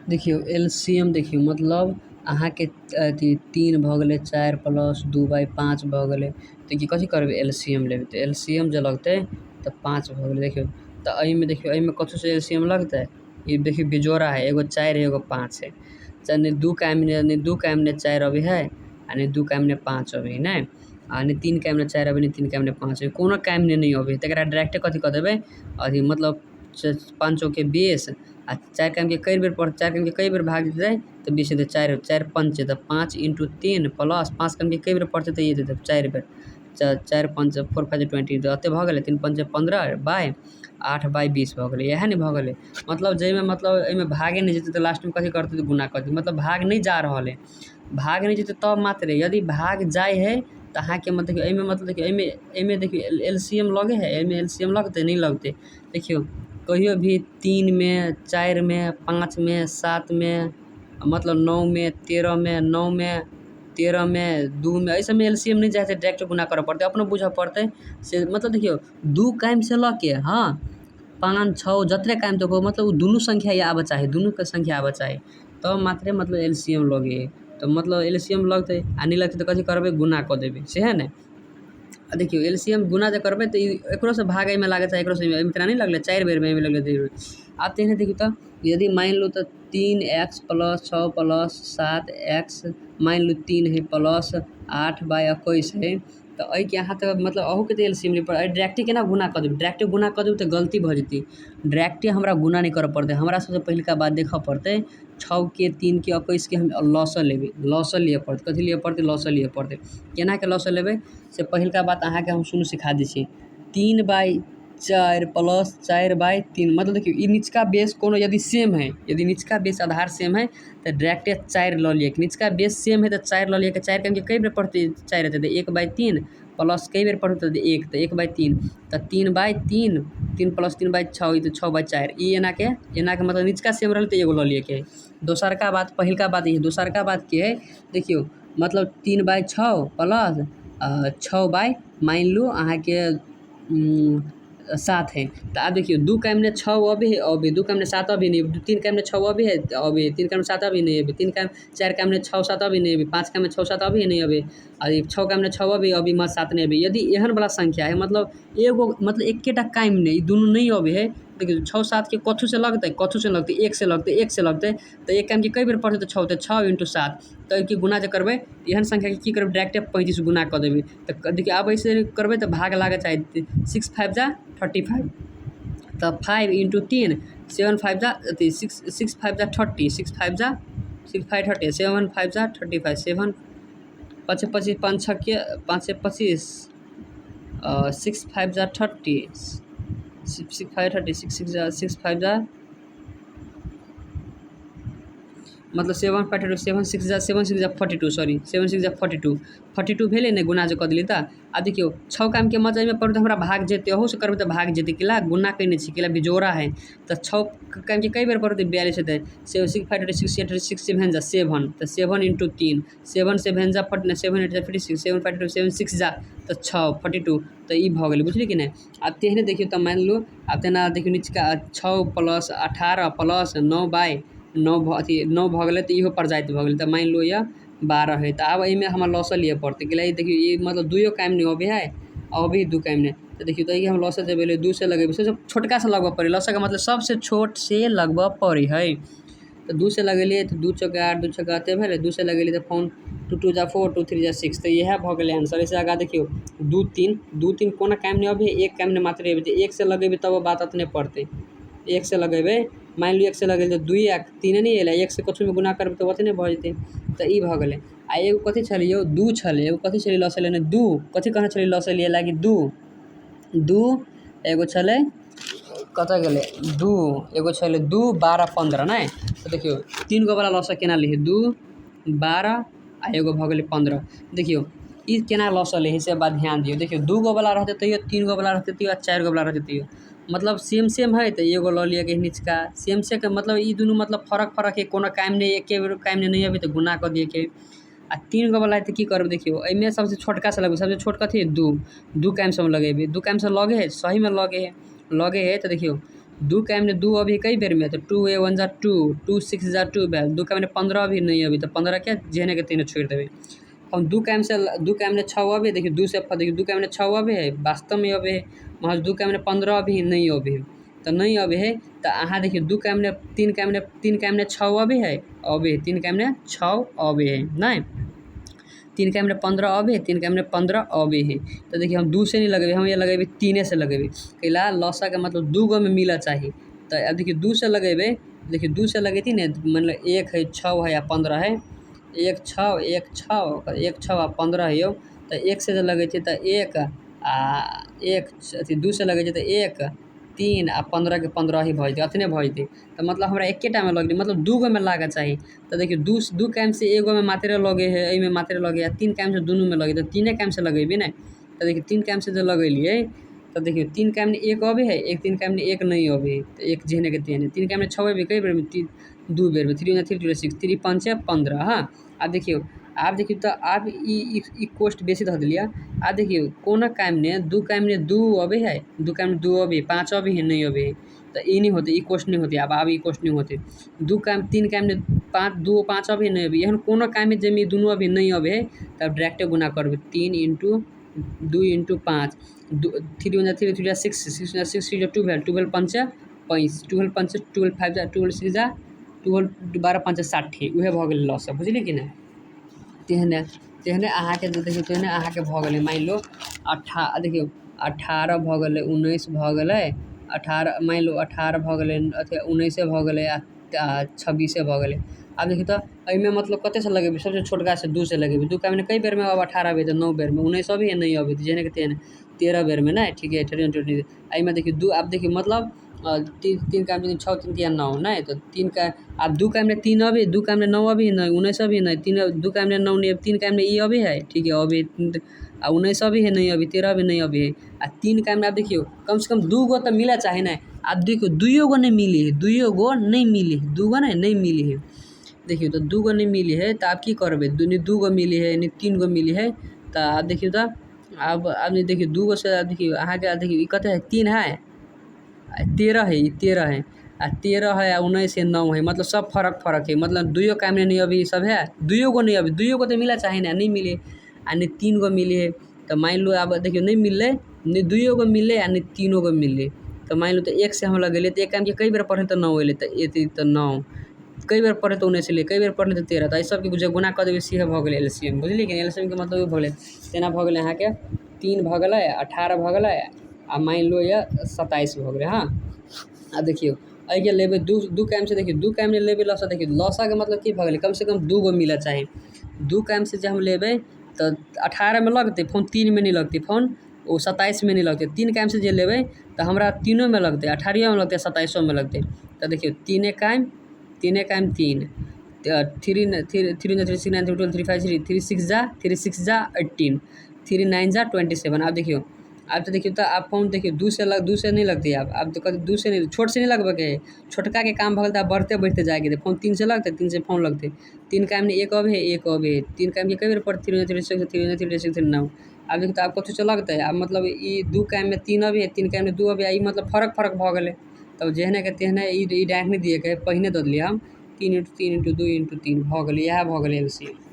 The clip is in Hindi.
देखियो एलसीएम देखियो मतलब अहाँके अथी 3 भऽ गेलै 4 प्लस 2/5 भऽ गेलै। देखिए कथी करबै एलसीएम लेबै तऽ एलसीएम जे लगतै तऽ 5 भऽ गेलै। देखियो तऽ एहिमे देखियो एहिमे कथीसँ एलसीएम लगतै, ई देखियो बिजोड़ा है, एगो 4 है एगो 5 है। चाहे नहीं 2 का नहीं 2 का 4 अभी है आ नहीं 2 का 5 अभी नहीं आ नहीं 3 का 4 अभी नहीं 3 का 5 अभी कोनो काम नहीं अभी तकरा डायरेक्टे कथी कऽ देबै अथी मतलब 5 चौके 20 आ 4 काम के कई बेर पढ़ 4 काम के कई बेर भाग देतै तऽ 20 हेतै 4 4 5 तऽ 5 × 3 प्लस 5 काम के कई बेर पढ़तै तऽ ये देतै 4 बेर 4 5 4 5 20 तऽ एते भऽ गेलै 3 5 15/8/20 भऽ गेलै इएह ने भऽ गेलै। मतलब जाहिमे मतलब एहिमे भागे नहीं जेतै तऽ लास्टमे कथी करतै तऽ गुना करतै मतलब भाग नहीं जा रहल है, भाग नहीं जेतै तब मात्र यदि भाग जाइ है तऽ अहाँके मतलब देखियो एहिमे मतलब देखियो एहिमे देखियो एलसीएम लगे है, एहिमे एलसीएम लगतै नहीं लगतै। देखियो कहियो भी 3 में 4 में 5 में 7 में मतलब 9 में 13 में 9 में 13 में 2 में एहि सबमे एलसीएम नहीं जाइ छै डायरेक्ट गुना करऽ पड़तै अपनो बुझऽ पड़तै से मतलब देखियो 2 कायम से लऽ के हाँ 5 6 जतरे कायम तक हो मतलब उ दुनू संख्या आबऽ चाही, दुनू के संख्या आबऽ चाही तब मात्रे मतलब एलसीएम लगे तऽ मतलब एलसीएम लगतै आ नहीं लगतै तऽ कथी करबै गुना कऽ देबै सएह ने। आ देखियो एलसीएम गुना जे करबै तऽ एकरो से भाग एहिमे लागै छै एकरो से एहिमे इतना नहीं लगलै 4 बेर में एहिमे लगलै 2 बेर। आब तेहने देखियो तऽ यदि मान लो तऽ 3x + 6 + 7x मान लो 3 है प्लस 8/21 है तऽ एहिके अहाँ तऽ मतलब अहूके तऽ एलसीएम लेबै पड़त डायरेक्टे केना गुना कऽ देबै, डायरेक्टे गुना कऽ देबै तऽ गलती भऽ जेतै, डायरेक्टे हमरा गुना नहीं करऽ पड़तै हमरा सबसे पहिलका बात देखऽ पड़तै 6 के 3 के 21 के हम लॉसँ लेबै, लॉसँ लिअ पड़तै कथी लिअ पड़तै लॉसँ लिअ पड़तै। केना के लॉसँ लेबै से पहिलका बात अहाँके हम शुरू सिखा दै छी 3/4 + 4/3 मतलब देखियो ई निचका बेस कोनो यदि सेम है यदि निचका बेस आधार सेम है तऽ डायरेक्टे 4 लऽ लिअ निचका बेस सेम है तऽ 4 लऽ लिअ के 4 के कई बेर पढ़तै 4 हेतै तऽ 1/3 प्लस कई बेर पढ़तै तऽ 1 तऽ 1/3 तऽ 3/3 3 + 3/6 ई तऽ 6/4 ई एनाके मतलब निचका सेम रहल तऽ एगो लऽ लिअ के है। दोसरका बात पहिलका बात ई दोसरका बात की है देखियो मतलब 3/6 प्लस 6 मान लो अहाँके 7 है तऽ आब देखियो 2 का 6 अभी है अभी 2 का 7 अभी नहीं 3 का 6 अभी है अभी 3 का 7 अभी नहीं अभी 3 का 4 का 6 7 अभी नहीं अभी 5 का 6 7 अभी नहीं अभी और 6 का 6 अभी मत 7 नहीं अभी यदि एहन वाला संख्या है मतलब एगो मतलब एकेटा कायम नहीं दुनू नहीं अभी है। देखियो 6 7 के कथू से लगतै 1 से लगतै तऽ एक काम के कई बेर पढ़तै तऽ 6 × 7 तऽ एहिके गुना जे करबै एहन संख्या के की करबै डायरेक्टे 35 गुना कऽ देबै तऽ देखियो आब ऐसे करबै तऽ भाग लागऽ चाही 6 5 जा 35 तऽ 5 × 3 7 5 जा अथी 6 5 जा 30 6 5 जा 6 5 30 7 5 जा 35 7 5 25 5 6 के 5 से 25 6 5 जा 30 6 5 30 6 5 जा मतलब 7 5 7 6 जा 42 सॉरी 7 6 जा 42 भेलै ने गुना जे कऽ देली तऽ आ देखियो 6 काम के मतलब एहिमे पढ़बै तऽ हमरा भाग जेतै अहू से करबै तऽ भाग जेतै किला गुना कयने छी किला बिजोड़ा है तऽ 6 काम के कई बेर पढ़तै 42 हेतै 6 5 6 6 7 जा 7 तऽ 7 × 3 7 7 जा 7 8 जा 56 7 5 7 6 जा तऽ 6 42 तऽ ई भऽ गेलै बुझलियै कि नहि। आब तेहने देखियो तऽ मान लो आब तेना देखियो निचका 6 + 18 + 9/9 अथी 9 भऽ गेलै तऽ इहो प्रजाति भऽ गेलै तऽ मान लो यऽ 12 है तऽ आब एहिमे हमरा लॉसँ लिअ पड़तै कि देखियो ई मतलब दुइयो कायम नहीं अभी है अभी 2 कायम नहीं तऽ देखियो तऽ हम लॉसँ देबै 2 से लगेबै सबसे छोटका से लगबऽ पड़ै लॉसँ का मतलब सबसे छोट से लगबऽ पड़ै है तऽ 2 से लगेलियै तऽ 2 चौके 8 2 छक्का एते भेलै 2 से लगेलियै तऽ 2 2 जा 4 2 3 जा 6 तऽ इएह भऽ गेलै आंसर। ऐसे आगा देखियो 2 3 कोना कायम नहीं अभी एक कायम नहीं मात्र अभी तऽ 1 से लगेबै तब बात अपने पड़तै 1 से लगेबै मान लियो 1 से लगेलियै तऽ 2 आ 3 नहीं एलै 1 से कथू में गुना करबै तऽ ओतने भऽ जेतै तऽ ई भऽ गेलै। आ एगो कथी छलै यौ 2 छलै एगो कथी छलै लॉसँ लेने 2 कथी कहने छलै लॉसँ लिअ लागी 2 एगो छलै कतऽ गेलै 2 एगो छलै 2 12 15 नहीं तऽ देखियो 3 गो वाला लॉसँ केना लिही 2 12 आ एगो भऽ गेलै 15 देखियो ई केना लॉसँ लिही से बात ध्यान दियौ देखियो 2 गो वाला रहतै तैयो 3 गो वाला रहतै तैयो आ 4 गो वाला रहतै तैयो मतलब सेम है तऽ एगो लऽ लिअ के निचका सेम के मतलब ई दुनू मतलब फरक है कोनो कायम नहीं एके बेर कायम नहीं अभी तऽ गुना कऽ दिअ के आ 3 गो वाला है तऽ की करबै देखियो एहिमे सबसे छोटका से लगबै सबसे छोट कथी है 2 कायम से हम लगेबै 2 कायम से लगे है सही में लगे है तऽ देखियो दू के एमने दू अभी कई बेर में तो 2 1 जा 2 2 6 जा 2 भेल, दू के एमने 15 अभी नहीं अभी तो 15 क्या जेने के तेने छोड़ देवे। हम दू के एमने 6 अभी देखिए 2 से देखिए दू के एमने 6 अभी है वास्तव में अभी है महज दू के एमने 15 अभी नहीं अभी है तो नहीं अभी है तो अहाँ देखिए दू के एमने 3 के एमने 6 अभी है अभी 3 के एमने 6 अभी है नहीं 3 के एमने 15 अभी है 3 के एमने 15 अभी है तो देखिए हम 2 से नहीं लगेबे हम ये लगेबे 3 से लगेबे कैला लसा के मतलब 2 गो में मिला चाहिए तो अब देखिए 2 से लगेबे देखिए 2 से लगेती ने मतलब 1 है 6 है या 15 है 1 6 1 6 1 6 आ 15 है तो 1 से लगे तो 1 आ 1 अथी 2 से लगे तो 1 3 आ 15 के 15 ही भऽ जेतै अतने भऽ जेतै तो मतलब हमरा एकेटा में लग मतलब 2 गो में लागे चाहिए तो देखिए 2 कैम से एगो में मात्रे लगे है एहि में मात्रे लगे है 3 कैम से दोनों में लगे तो 3 कैम से लगेबे ना तो देखिए 3 कैम से जो लगेलिए तो देखिए 3 कैम में 1 अबे है 3 कैम में 1 नहीं अबे है तो 1 जेने के तेने 3 कैम में 6 अबे कई बेर में 2 बेर में 3 3 2 6 3 5 15 हाँ अब देखियो तो आप ई कोस्ट बेसी धऽ देलिए अब देखियो कोना काम ने 2 काम ने 2 अबे है 2 काम में 2 अबे 5 अबे है नहीं अबे है तो ई नहीं होते ई कोस्ट नहीं होते अब ई कोस्ट नहीं होते 2 काम 3 काम ने 5 2 5 अबे नहीं अबे एहन कोनो काम में जेमे दोनों अबे नहीं अबे है तब डायरेक्टे गुना करबे 3 × 2 × 5 3 1 3 3 6 6 6 3 2 भेल 2 भेल 5 25 12 5 12 5 12 6 जा 12 5 60 उहे भऽ गेल लॉस बुझलिए कि नहीं तेहने अहाँ के देखियो तेहने अहाँ के भऽ गेलै मान लो देखियो 18 भऽ गेलै 19 भऽ गेलै 18 मान लो 18 भऽ गेलै अथी 19 भऽ गेलै आ 26 भऽ गेलै अब देखियो तो एहिमे मतलब कते से लगेबे सबसे छोटका से 2 से लगेबे 2 का में कई बेर में अब 18 अबे तो 9 बेर में 19 अभी है नहीं अभी जेने के तेने 13 बेर में ना ठीक है 20 एहिमे देखियो 2 अब देखियो मतलब 3 का में 6 3 या 9 नहीं तो 3 का अब 2 का में 3 अभी 2 का में 9 अभी नहीं 19 अभी नहीं 3 2 का में 9 नहीं 3 का में ई अभी है ठीक है अभी 19 अभी है नहीं अभी 13 अभी नहीं अभी है आ 3 का में आप देखियो कम से कम 2 गो तो मिला चाहे ना आप देखियो 2 गो नहीं मिली है 2 गो नहीं मिली है 2 गो नहीं मिली है देखियो तो 2 गो नहीं मिली है तो आप की करबे 2 गो मिली है नहीं 3 गो मिली है तो आप देखियो तो अब देखियो 2 गो से देखियो अहाँ के देखियो ई कते है 3 है 13 है 13 है 13 है 19 है 9 है मतलब सब फर्क है मतलब 2 काम में नहीं अभी सब है 2 गो नहीं अभी 2 गो तो मिला चाहे ना नहीं मिले आ नहीं 3 गो मिले है तो मान लो अब देखियो नहीं मिलले नहीं 2 गो मिले आ नहीं 3 गो मिले तो मान लो तो 1 से हम लगेले तो 1 काम के कई बेर पढ़े तो 9 अले तो 9 कई बेर पढ़े तो 19 अले कई बेर पढ़े तो 13 तो सब के गुना कर देबे सीहे भऽ गेलै एलसीएम बुझलिए कि एलसीएम के मतलब भऽ गेलै तेना भऽ गेलै अहाँ के 3 भऽ गेलै 18 भऽ गेलै आ मान लो ये 27 भऽ गेलै हाँ आ देखियो के लेबे 2 कैम से देखियो 2 कैम में लेबे लसा देखियो लसा के मतलब की भऽ गेलै कम से कम 2 गो मिला चाहे 2 कैम से जब हम लेबे तो 18 में लगते फोन 3 में नहीं लगते फोन वो 27 में नहीं लगते 3 कैम से जे लेबे तो हमरा तीनों में लगते 18 में लगते 27 में लगते तो देखियो 3 कैम 3 3 3 3 3 9 3 9 12 3 5 3 6 जा 18 3 9 जा 27 अब देखियो अब तो देखियो तो आप फोन देखियो 2 से नहीं लगती आप तो कहते 2 से नहीं छोट से नहीं लगबे के छोटका के काम भगल तो बढ़ते बढ़ते जाएगी फोन 3 से लगते 3 से फोन लगते 3 काम में 1 अबे है 1 अबे है 3 काम के कई बेर पड़ 3 3 6 3 3 6 3 9 अब देखियो तो आप कथु से लगते अब मतलब ई 2 काम में 3 अबे है 3 काम में 2 अबे ई मतलब फर्क भऽ गेलै तब जेहने के तेहने ई डायरेक्ट नहीं दिए के पहिने दऽ दिए हम 3 × 3 × 2 × 3 भऽ गेलै इएह भऽ गेलै एलसीएम।